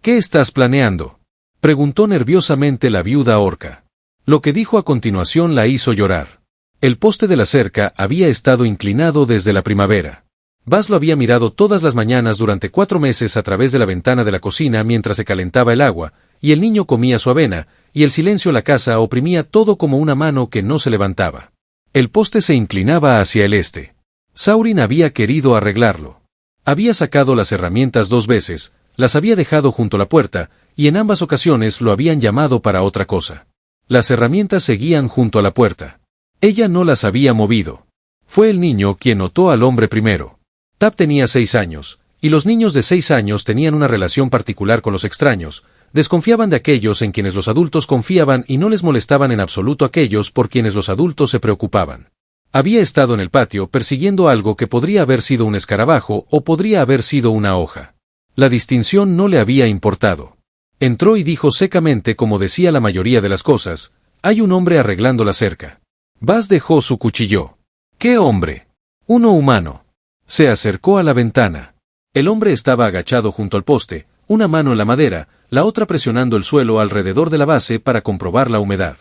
¿Qué estás planeando?, preguntó nerviosamente la viuda orca. Lo que dijo a continuación la hizo llorar. El poste de la cerca había estado inclinado desde la primavera. Buzz lo había mirado todas las mañanas durante 4 meses a través de la ventana de la cocina mientras se calentaba el agua, y el niño comía su avena, y el silencio en la casa oprimía todo como una mano que no se levantaba. El poste se inclinaba hacia el este. Saurin había querido arreglarlo. Había sacado las herramientas 2 veces, las había dejado junto a la puerta, y en ambas ocasiones lo habían llamado para otra cosa. Las herramientas seguían junto a la puerta. Ella no las había movido. Fue el niño quien notó al hombre primero. Tab tenía 6 años, y los niños de 6 años tenían una relación particular con los extraños, desconfiaban de aquellos en quienes los adultos confiaban y no les molestaban en absoluto aquellos por quienes los adultos se preocupaban. Había estado en el patio persiguiendo algo que podría haber sido un escarabajo o podría haber sido una hoja. La distinción no le había importado. Entró y dijo secamente, como decía la mayoría de las cosas: «Hay un hombre arreglando la cerca». Buzz dejó su cuchillo. «¿Qué hombre?» «Uno humano». Se acercó a la ventana. El hombre estaba agachado junto al poste, una mano en la madera, la otra presionando el suelo alrededor de la base para comprobar la humedad.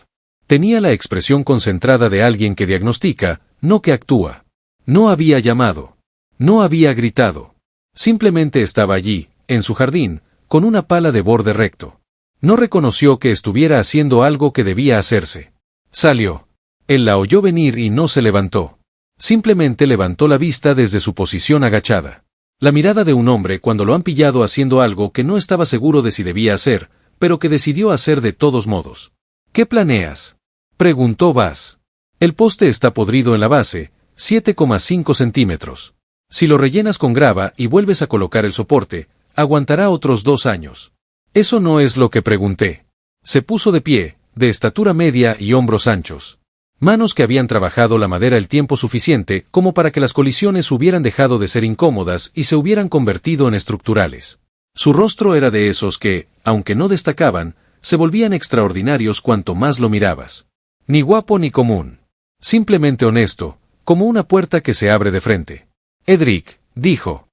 Tenía la expresión concentrada de alguien que diagnostica, no que actúa. No había llamado. No había gritado. Simplemente estaba allí, en su jardín, con una pala de borde recto. No reconoció que estuviera haciendo algo que debía hacerse. Salió. Él la oyó venir y no se levantó. Simplemente levantó la vista desde su posición agachada. La mirada de un hombre cuando lo han pillado haciendo algo que no estaba seguro de si debía hacer, pero que decidió hacer de todos modos. «¿Qué planeas?», preguntó Buzz. «El poste está podrido en la base, 7,5 centímetros. Si lo rellenas con grava y vuelves a colocar el soporte, aguantará otros 2 años». «Eso no es lo que pregunté». Se puso de pie, de estatura media y hombros anchos. Manos que habían trabajado la madera el tiempo suficiente como para que las colisiones hubieran dejado de ser incómodas y se hubieran convertido en estructurales. Su rostro era de esos que, aunque no destacaban, se volvían extraordinarios cuanto más lo mirabas. Ni guapo ni común. Simplemente honesto, como una puerta que se abre de frente. «Edric», dijo.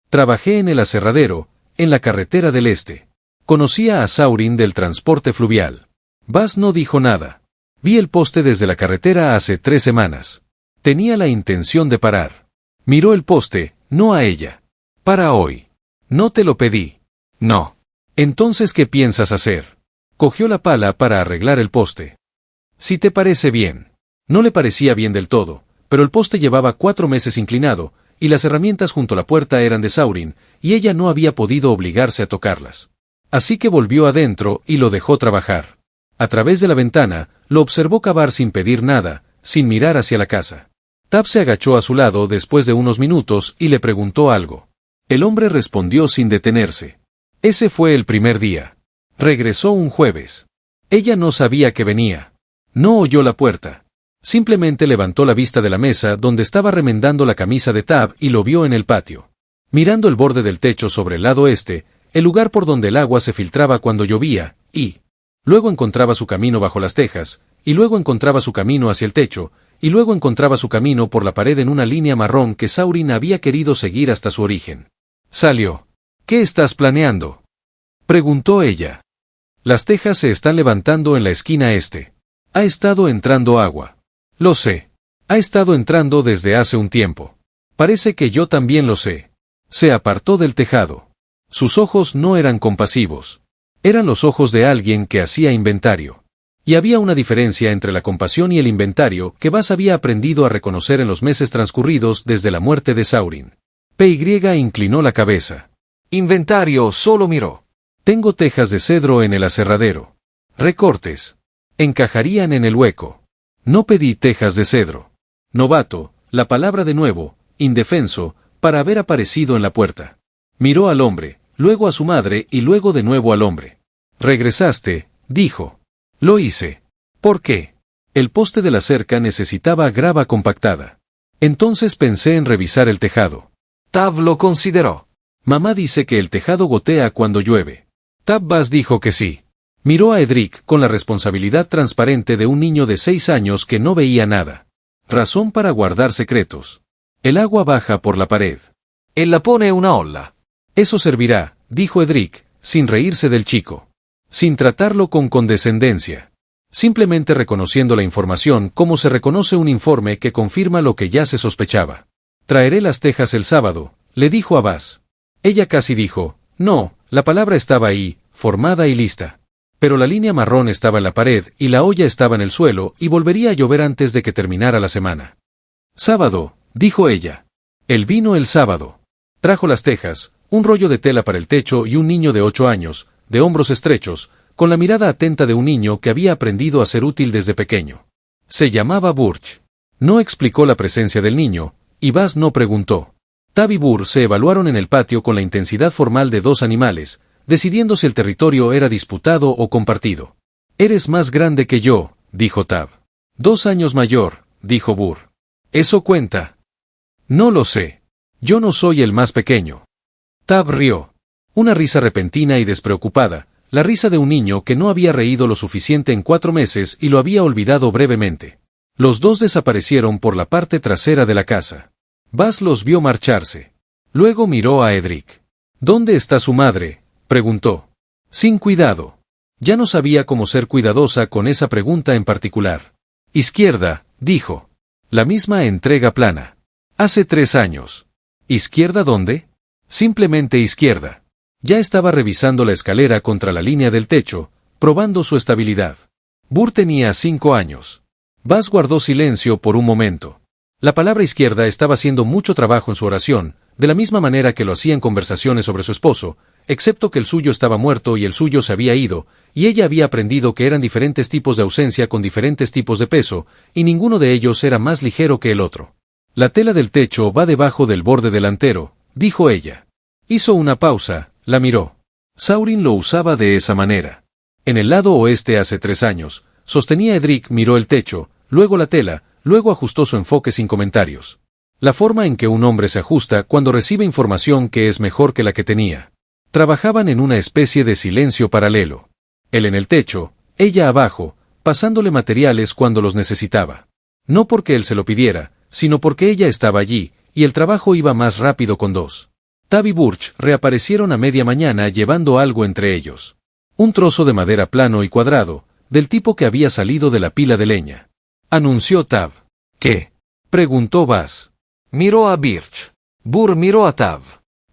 «Trabajé en el aserradero, en la carretera del este. Conocía a Saurin del transporte fluvial». Buzz no dijo nada. «Vi el poste desde la carretera hace 3 semanas. Tenía la intención de parar». Miró el poste, no a ella. «Para hoy». «No te lo pedí». «No». «Entonces, ¿qué piensas hacer?». Cogió la pala para arreglar el poste. «Si te parece bien». No le parecía bien del todo, pero el poste llevaba 4 meses inclinado, y las herramientas junto a la puerta eran de Saurin, y ella no había podido obligarse a tocarlas. Así que volvió adentro y lo dejó trabajar. A través de la ventana, lo observó cavar sin pedir nada, sin mirar hacia la casa. Tab se agachó a su lado después de unos minutos y le preguntó algo. El hombre respondió sin detenerse. Ese fue el primer día. Regresó un jueves. Ella no sabía que venía. No oyó la puerta. Simplemente levantó la vista de la mesa donde estaba remendando la camisa de Tab y lo vio en el patio. Mirando el borde del techo sobre el lado este, el lugar por donde el agua se filtraba cuando llovía, y luego encontraba su camino bajo las tejas, y luego encontraba su camino hacia el techo, y luego encontraba su camino por la pared en una línea marrón que Saurin había querido seguir hasta su origen. Salió. «¿Qué estás planeando?», preguntó ella. «Las tejas se están levantando en la esquina este. Ha estado entrando agua». «Lo sé. Ha estado entrando desde hace un tiempo. Parece que yo también lo sé». Se apartó del tejado. Sus ojos no eran compasivos. Eran los ojos de alguien que hacía inventario. Y había una diferencia entre la compasión y el inventario que Buzz había aprendido a reconocer en los meses transcurridos desde la muerte de Saurin. PY inclinó la cabeza. «Inventario», solo miró. «Tengo tejas de cedro en el aserradero. Recortes. Encajarían en el hueco. No pedí tejas de cedro». Novato, la palabra de nuevo, indefenso, para haber aparecido en la puerta. Miró al hombre, luego a su madre y luego de nuevo al hombre. «Regresaste», dijo. «Lo hice». «¿Por qué?». «El poste de la cerca necesitaba grava compactada. Entonces pensé en revisar el tejado». Tab lo consideró. «Mamá dice que el tejado gotea cuando llueve». Tab Buzz dijo que sí. Miró a Edric con la responsabilidad transparente de un niño de 6 años que no veía nada. Razón para guardar secretos. «El agua baja por la pared. Él la pone una ola». «Eso servirá», dijo Edric, sin reírse del chico, sin tratarlo con condescendencia, simplemente reconociendo la información como se reconoce un informe que confirma lo que ya se sospechaba. Traeré las tejas el sábado, le dijo a Baz. Ella casi dijo, no, la palabra estaba ahí, formada y lista. Pero la línea marrón estaba en la pared y la olla estaba en el suelo y volvería a llover antes de que terminara la semana. Sábado, dijo ella. Él vino el sábado. Trajo las tejas, un rollo de tela para el techo y un niño de 8 años, de hombros estrechos, con la mirada atenta de un niño que había aprendido a ser útil desde pequeño. Se llamaba Burch. No explicó la presencia del niño, y Baz no preguntó. Tab y Burr se evaluaron en el patio con la intensidad formal de dos animales, decidiendo si el territorio era disputado o compartido. Eres más grande que yo, dijo Tab. 2 años mayor, dijo Burr. ¿Eso cuenta? No lo sé. Yo no soy el más pequeño. Tab rió. Una risa repentina y despreocupada, la risa de un niño que no había reído lo suficiente en 4 meses y lo había olvidado brevemente. Los dos desaparecieron por la parte trasera de la casa. Baz los vio marcharse. Luego miró a Edric. ¿Dónde está su madre?, preguntó. Sin cuidado. Ya no sabía cómo ser cuidadosa con esa pregunta en particular. Izquierda, dijo. La misma entrega plana. Hace 3 años. ¿Izquierda dónde? Simplemente izquierda. Ya estaba revisando la escalera contra la línea del techo, probando su estabilidad. Burr tenía 5 años. Baz guardó silencio por un momento. La palabra izquierda estaba haciendo mucho trabajo en su oración, de la misma manera que lo hacía en conversaciones sobre su esposo, excepto que el suyo estaba muerto y el suyo se había ido, y ella había aprendido que eran diferentes tipos de ausencia con diferentes tipos de peso, y ninguno de ellos era más ligero que el otro. La tela del techo va debajo del borde delantero, dijo ella. Hizo una pausa, la miró. Saurin lo usaba de esa manera. En el lado oeste hace 3 años, sostenía Edric, miró el techo, luego la tela, luego ajustó su enfoque sin comentarios. La forma en que un hombre se ajusta cuando recibe información que es mejor que la que tenía. Trabajaban en una especie de silencio paralelo. Él en el techo, ella abajo, pasándole materiales cuando los necesitaba. No porque él se lo pidiera, sino porque ella estaba allí, y el trabajo iba más rápido con 2. Tab y Burch reaparecieron a media mañana llevando algo entre ellos. Un trozo de madera plano y cuadrado, del tipo que había salido de la pila de leña. Anunció Tab. ¿Qué?, preguntó Baz. Miró a Birch. Burr miró a Tab.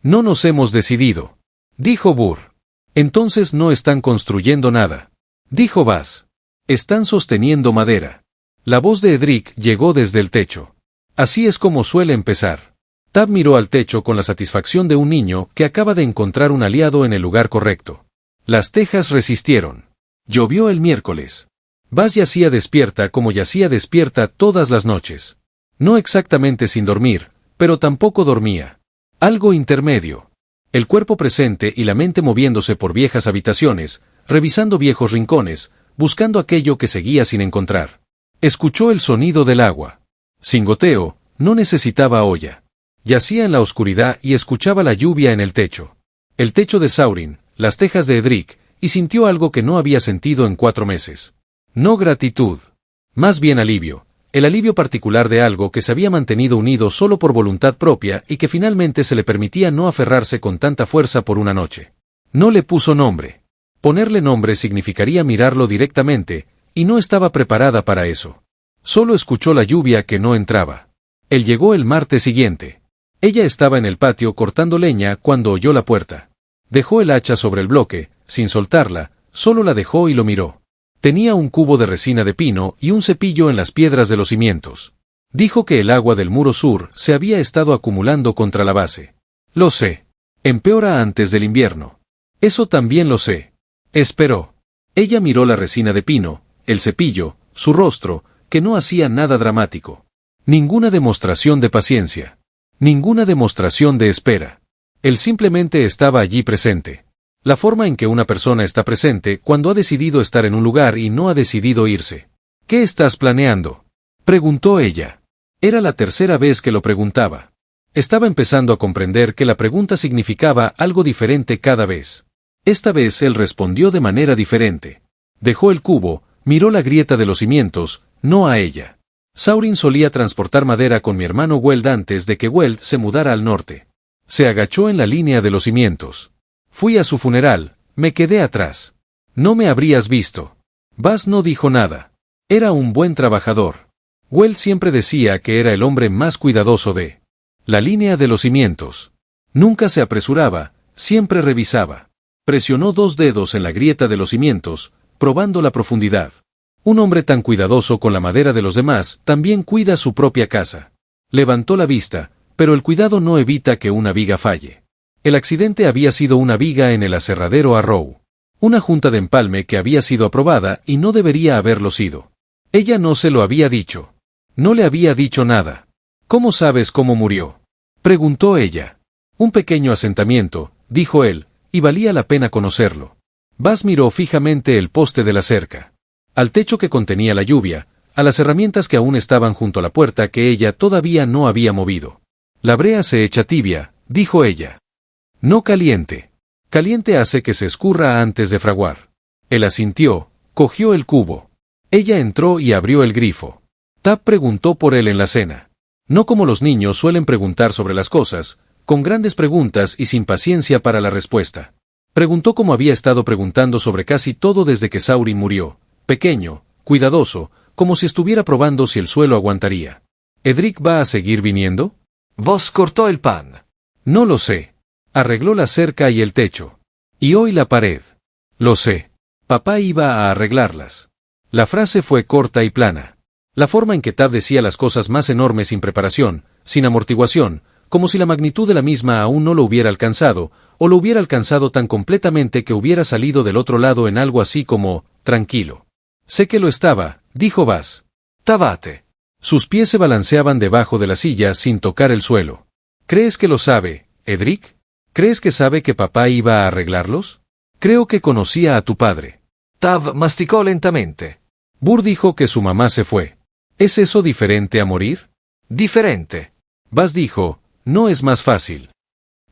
No nos hemos decidido, dijo Burr. Entonces no están construyendo nada, dijo Baz. Están sosteniendo madera. La voz de Edric llegó desde el techo. Así es como suele empezar. Tab miró al techo con la satisfacción de un niño que acaba de encontrar un aliado en el lugar correcto. Las tejas resistieron. Llovió el miércoles. Baz yacía despierta como yacía despierta todas las noches. No exactamente sin dormir, pero tampoco dormía. Algo intermedio. El cuerpo presente y la mente moviéndose por viejas habitaciones, revisando viejos rincones, buscando aquello que seguía sin encontrar. Escuchó el sonido del agua. Sin goteo, no necesitaba olla. Yacía en la oscuridad y escuchaba la lluvia en el techo. El techo de Saurin, las tejas de Edric, y sintió algo que no había sentido en 4 meses. No gratitud. Más bien alivio. El alivio particular de algo que se había mantenido unido solo por voluntad propia y que finalmente se le permitía no aferrarse con tanta fuerza por una noche. No le puso nombre. Ponerle nombre significaría mirarlo directamente, y no estaba preparada para eso. Solo escuchó la lluvia que no entraba. Él llegó el martes siguiente. Ella estaba en el patio cortando leña cuando oyó la puerta. Dejó el hacha sobre el bloque, sin soltarla, solo la dejó y lo miró. Tenía un cubo de resina de pino y un cepillo en las piedras de los cimientos. Dijo que el agua del muro sur se había estado acumulando contra la base. Lo sé. Empeora antes del invierno. Eso también lo sé. Esperó. Ella miró la resina de pino, el cepillo, su rostro, que no hacía nada dramático. Ninguna demostración de paciencia. Ninguna demostración de espera. Él simplemente estaba allí presente. La forma en que una persona está presente cuando ha decidido estar en un lugar y no ha decidido irse. ¿Qué estás planeando?, preguntó ella. Era la tercera vez que lo preguntaba. Estaba empezando a comprender que la pregunta significaba algo diferente cada vez. Esta vez él respondió de manera diferente. Dejó el cubo, miró la grieta de los cimientos, no a ella. Saurin solía transportar madera con mi hermano Weld antes de que Weld se mudara al norte. Se agachó en la línea de los cimientos. Fui a su funeral, Me quedé atrás. No me habrías visto. Buzz no dijo nada. Era un buen trabajador. Well siempre decía que era el hombre más cuidadoso de la línea de los cimientos. Nunca se apresuraba, siempre revisaba. Presionó 2 dedos en la grieta de los cimientos, probando la profundidad. Un hombre tan cuidadoso con la madera de los demás también cuida su propia casa. Levantó la vista, pero el cuidado no evita que una viga falle. El accidente había sido una viga en el aserradero Arrow. Una junta de empalme que había sido aprobada y no debería haberlo sido. Ella no se lo había dicho. No le había dicho nada. ¿Cómo sabes cómo murió?, preguntó ella. Un pequeño asentamiento, dijo él, y valía la pena conocerlo. Buzz miró fijamente el poste de la cerca. Al techo que contenía la lluvia, a las herramientas que aún estaban junto a la puerta que ella todavía no había movido. La brea se echa tibia, dijo ella. No caliente. Caliente hace que se escurra antes de fraguar. Él asintió, cogió el cubo. Ella entró y abrió el grifo. Tab preguntó por él en la cena. No como los niños suelen preguntar sobre las cosas, con grandes preguntas y sin paciencia para la respuesta. Preguntó como había estado preguntando sobre casi todo desde que Saurin murió, pequeño, cuidadoso, como si estuviera probando si el suelo aguantaría. ¿Edric va a seguir viniendo? Vos cortó el pan. No lo sé. Arregló la cerca y el techo. Y hoy la pared. Lo sé. Papá iba a arreglarlas. La frase fue corta y plana. La forma en que Tab decía las cosas más enormes sin preparación, sin amortiguación, como si la magnitud de la misma aún no lo hubiera alcanzado, o lo hubiera alcanzado tan completamente que hubiera salido del otro lado en algo así como, tranquilo. Sé que lo estaba, dijo Buzz. Tabate. Sus pies se balanceaban debajo de la silla sin tocar el suelo. ¿Crees que lo sabe, Edric? ¿Crees que sabe que papá iba a arreglarlos? Creo que conocía a tu padre. Tab masticó lentamente. Burr dijo que su mamá se fue. ¿Es eso diferente a morir? Diferente. Buzz dijo, no es más fácil.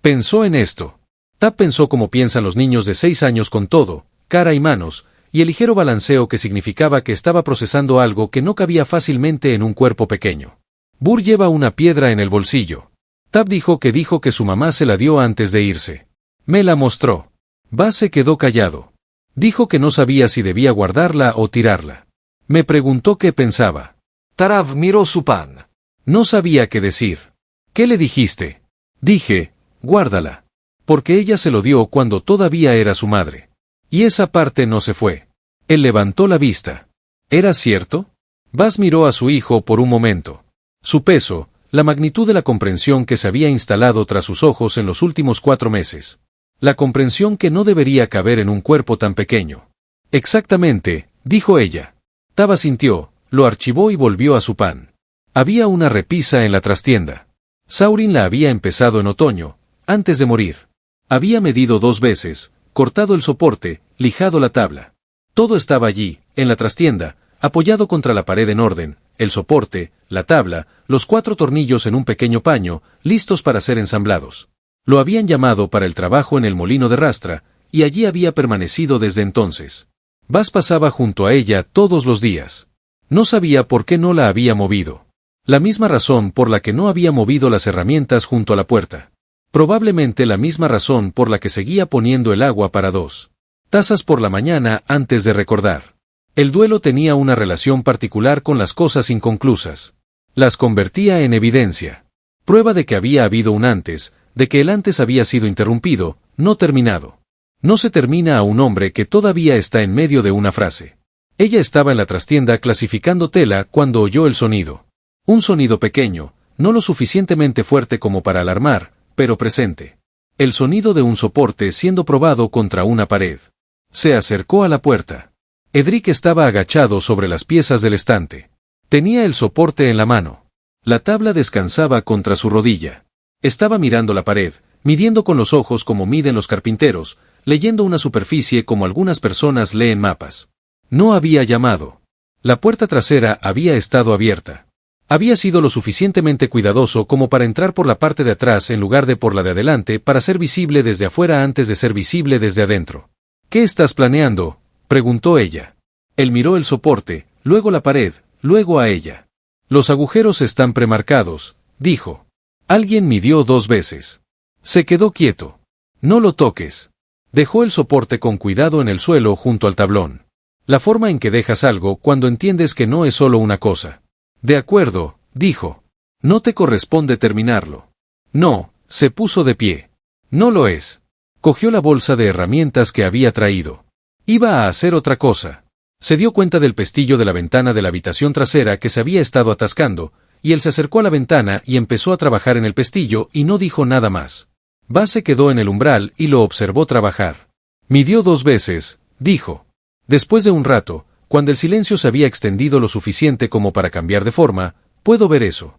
Pensó en esto. Tab pensó como piensan los niños de 6 años con todo, cara y manos, y el ligero balanceo que significaba que estaba procesando algo que no cabía fácilmente en un cuerpo pequeño. Burr lleva una piedra en el bolsillo. Tab dijo que su mamá se la dio antes de irse. Me la mostró. Buzz se quedó callado. Dijo que no sabía si debía guardarla o tirarla. Me preguntó qué pensaba. Tarav miró su pan. No sabía qué decir. ¿Qué le dijiste? Dije, guárdala. Porque ella se lo dio cuando todavía era su madre. Y esa parte no se fue. Él levantó la vista. ¿Era cierto? Buzz miró a su hijo por un momento. Su peso, la magnitud de la comprensión que se había instalado tras sus ojos en los últimos 4 meses. La comprensión que no debería caber en un cuerpo tan pequeño. Exactamente, dijo ella. Tab asintió, lo archivó y volvió a su pan. Había una repisa en la trastienda. Saurin la había empezado en otoño, antes de morir. Había medido 2 veces, cortado el soporte, lijado la tabla. Todo estaba allí, en la trastienda, apoyado contra la pared en orden, el soporte, la tabla, los 4 tornillos en un pequeño paño, listos para ser ensamblados. Lo habían llamado para el trabajo en el molino de rastra, y allí había permanecido desde entonces. Buzz pasaba junto a ella todos los días. No sabía por qué no la había movido. La misma razón por la que no había movido las herramientas junto a la puerta. Probablemente la misma razón por la que seguía poniendo el agua para 2 tazas por la mañana antes de recordar. El duelo tenía una relación particular con las cosas inconclusas. Las convertía en evidencia. Prueba de que había habido un antes, de que el antes había sido interrumpido, no terminado. No se termina a un hombre que todavía está en medio de una frase. Ella estaba en la trastienda clasificando tela cuando oyó el sonido. Un sonido pequeño, no lo suficientemente fuerte como para alarmar, pero presente. El sonido de un soporte siendo probado contra una pared. Se acercó a la puerta. Edric estaba agachado sobre las piezas del estante. Tenía el soporte en la mano. La tabla descansaba contra su rodilla. Estaba mirando la pared, midiendo con los ojos como miden los carpinteros, leyendo una superficie como algunas personas leen mapas. No había llamado. La puerta trasera había estado abierta. Había sido lo suficientemente cuidadoso como para entrar por la parte de atrás en lugar de por la de adelante para ser visible desde afuera antes de ser visible desde adentro. ¿Qué estás planeando?, preguntó ella. Él miró el soporte, luego la pared, luego a ella. Los agujeros están premarcados, dijo. Alguien midió 2 veces. Se quedó quieto. No lo toques. Dejó el soporte con cuidado en el suelo junto al tablón. La forma en que dejas algo cuando entiendes que no es solo una cosa. De acuerdo, dijo. No te corresponde terminarlo. No, se puso de pie. No lo es. Cogió la bolsa de herramientas que había traído. Iba a hacer otra cosa. Se dio cuenta del pestillo de la ventana de la habitación trasera que se había estado atascando, y él se acercó a la ventana y empezó a trabajar en el pestillo y no dijo nada más. Buzz se quedó en el umbral y lo observó trabajar. Midió 2 veces, dijo. Después de un rato, cuando el silencio se había extendido lo suficiente como para cambiar de forma, puedo ver eso.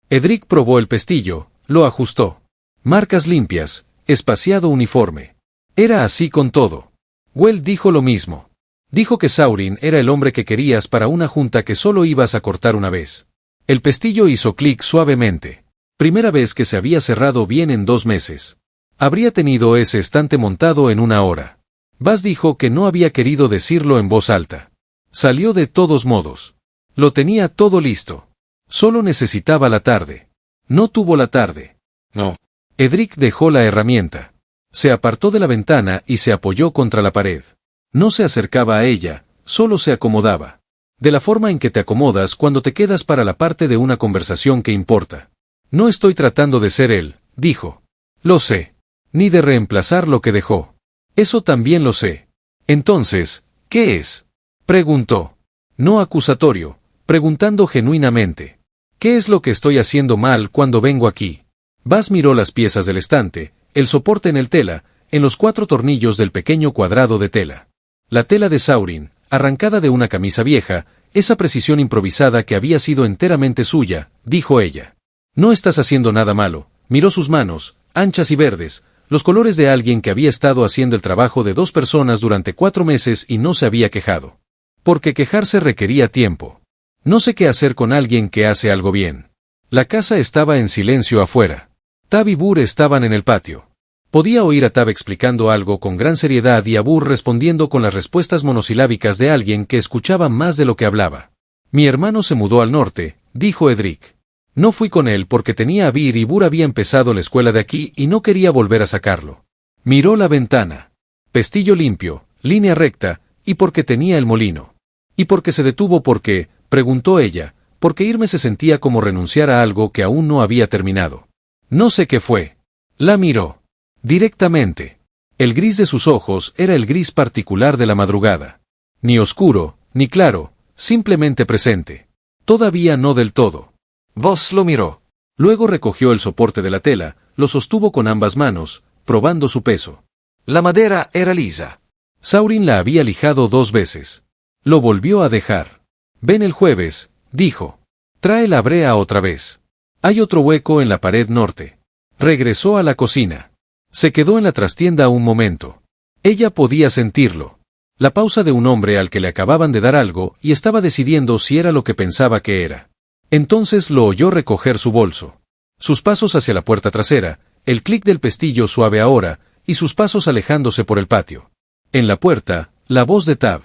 Edric probó el pestillo, lo ajustó. Marcas limpias, espaciado uniforme. Era así con todo. Well dijo lo mismo. Dijo que Saurin era el hombre que querías para una junta que solo ibas a cortar una vez. El pestillo hizo clic suavemente. Primera vez que se había cerrado bien en 2 meses. Habría tenido ese estante montado en 1 hora. Buzz dijo que no había querido decirlo en voz alta. Salió de todos modos. Lo tenía todo listo. Solo necesitaba la tarde. No tuvo la tarde. No. Edric dejó la herramienta. Se apartó de la ventana y se apoyó contra la pared. No se acercaba a ella, solo se acomodaba. De la forma en que te acomodas cuando te quedas para la parte de una conversación que importa. No estoy tratando de ser él, dijo. Lo sé. Ni de reemplazar lo que dejó. Eso también lo sé. Entonces, ¿qué es? Preguntó. No acusatorio, preguntando genuinamente. ¿Qué es lo que estoy haciendo mal cuando vengo aquí? Buzz miró las piezas del estante, el soporte en el tela, en los 4 tornillos del pequeño cuadrado de tela. La tela de Saurin, arrancada de una camisa vieja, esa precisión improvisada que había sido enteramente suya, dijo ella. No estás haciendo nada malo. Miró sus manos, anchas y verdes, los colores de alguien que había estado haciendo el trabajo de 2 personas durante 4 meses y no se había quejado. Porque quejarse requería tiempo. No sé qué hacer con alguien que hace algo bien. La casa estaba en silencio afuera. Tab y Burr estaban en el patio. Podía oír a Tab explicando algo con gran seriedad y a Burr respondiendo con las respuestas monosilábicas de alguien que escuchaba más de lo que hablaba. Mi hermano se mudó al norte, dijo Edric. No fui con él porque tenía a Vir y Burr había empezado la escuela de aquí y no quería volver a sacarlo. Miró la ventana. Pestillo limpio, línea recta, y porque tenía el molino. Y porque se detuvo porque, preguntó ella, porque irme se sentía como renunciar a algo que aún no había terminado. No sé qué fue. La miró. Directamente. El gris de sus ojos era el gris particular de la madrugada. Ni oscuro, ni claro, simplemente presente. Todavía no del todo. Buzz lo miró. Luego recogió el soporte de la tela, lo sostuvo con ambas manos, probando su peso. La madera era lisa. Saurin la había lijado 2 veces. Lo volvió a dejar. Ven el jueves, dijo. Trae la brea otra vez. Hay otro hueco en la pared norte. Regresó a la cocina. Se quedó en la trastienda un momento. Ella podía sentirlo. La pausa de un hombre al que le acababan de dar algo y estaba decidiendo si era lo que pensaba que era. Entonces lo oyó recoger su bolso. Sus pasos hacia la puerta trasera, el clic del pestillo suave ahora, y sus pasos alejándose por el patio. En la puerta, la voz de Tab.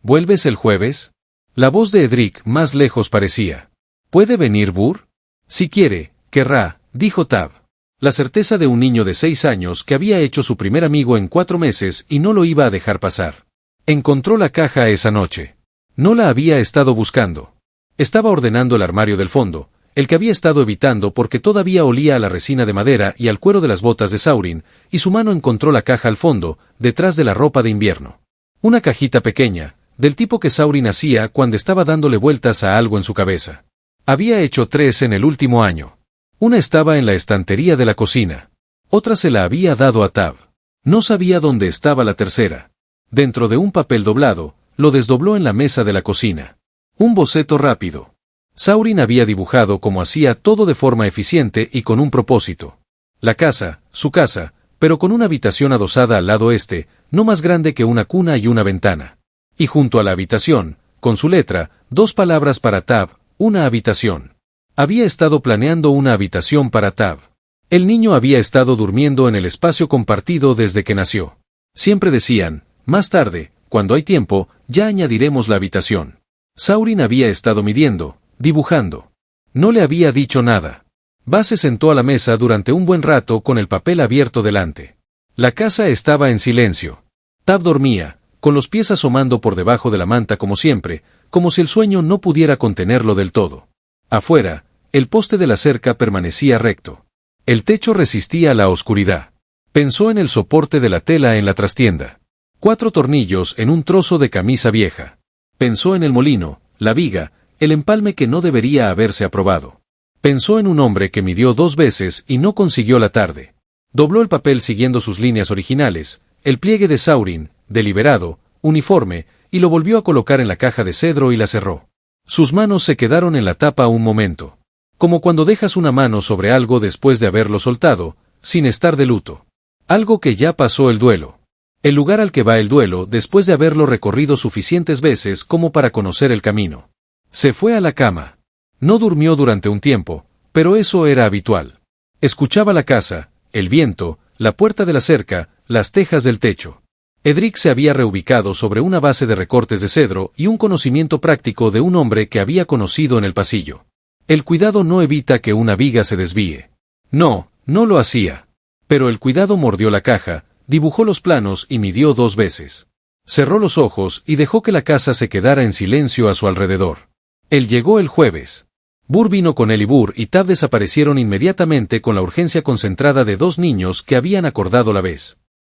¿Vuelves el jueves? La voz de Edric más lejos parecía. ¿Puede venir Burr? Si quiere, querrá, dijo Tab. La certeza de un niño de 6 años que había hecho su primer amigo en 4 meses y no lo iba a dejar pasar. Encontró la caja esa noche. No la había estado buscando. Estaba ordenando el armario del fondo, el que había estado evitando porque todavía olía a la resina de madera y al cuero de las botas de Saurin, y su mano encontró la caja al fondo, detrás de la ropa de invierno. Una cajita pequeña, del tipo que Saurin hacía cuando estaba dándole vueltas a algo en su cabeza. Había hecho 3 en el último año. Una estaba en la estantería de la cocina. Otra se la había dado a Tab. No sabía dónde estaba la tercera. Dentro de un papel doblado, lo desdobló en la mesa de la cocina. Un boceto rápido. Saurin había dibujado como hacía todo de forma eficiente y con un propósito. La casa, su casa, pero con una habitación adosada al lado este, no más grande que una cuna y una ventana. Y junto a la habitación, con su letra, 2 palabras para Tab, una habitación. Había estado planeando una habitación para Tab. El niño había estado durmiendo en el espacio compartido desde que nació. Siempre decían, más tarde, cuando hay tiempo, ya añadiremos la habitación. Saurin había estado midiendo, dibujando. No le había dicho nada. Buzz se sentó a la mesa durante un buen rato con el papel abierto delante. La casa estaba en silencio. Tab dormía, con los pies asomando por debajo de la manta como siempre, como si el sueño no pudiera contenerlo del todo. Afuera, el poste de la cerca permanecía recto. El techo resistía a la oscuridad. Pensó en el soporte de la tela en la trastienda. 4 tornillos en un trozo de camisa vieja. Pensó en el molino, la viga, el empalme que no debería haberse aprobado. Pensó en un hombre que midió 2 veces y no consiguió la tarde. Dobló el papel siguiendo sus líneas originales, el pliegue de Saurin, deliberado, uniforme, y lo volvió a colocar en la caja de cedro y la cerró. Sus manos se quedaron en la tapa un momento. Como cuando dejas una mano sobre algo después de haberlo soltado, sin estar de luto. Algo que ya pasó el duelo. El lugar al que va el duelo después de haberlo recorrido suficientes veces como para conocer el camino. Se fue a la cama. No durmió durante un tiempo, pero eso era habitual. Escuchaba la casa, el viento, la puerta de la cerca, las tejas del techo. Edric se había reubicado sobre una base de recortes de cedro y un conocimiento práctico de un hombre que había conocido en el pasillo. El cuidado no evita que una viga se desvíe. No, no lo hacía. Pero el cuidado mordió la caja, dibujó los planos y midió 2 veces. Cerró los ojos y dejó que la casa se quedara en silencio a su alrededor. Él llegó el jueves. Burr vino con él y Burr y Tab desaparecieron inmediatamente con la urgencia concentrada de 2 niños que habían acordado la vez.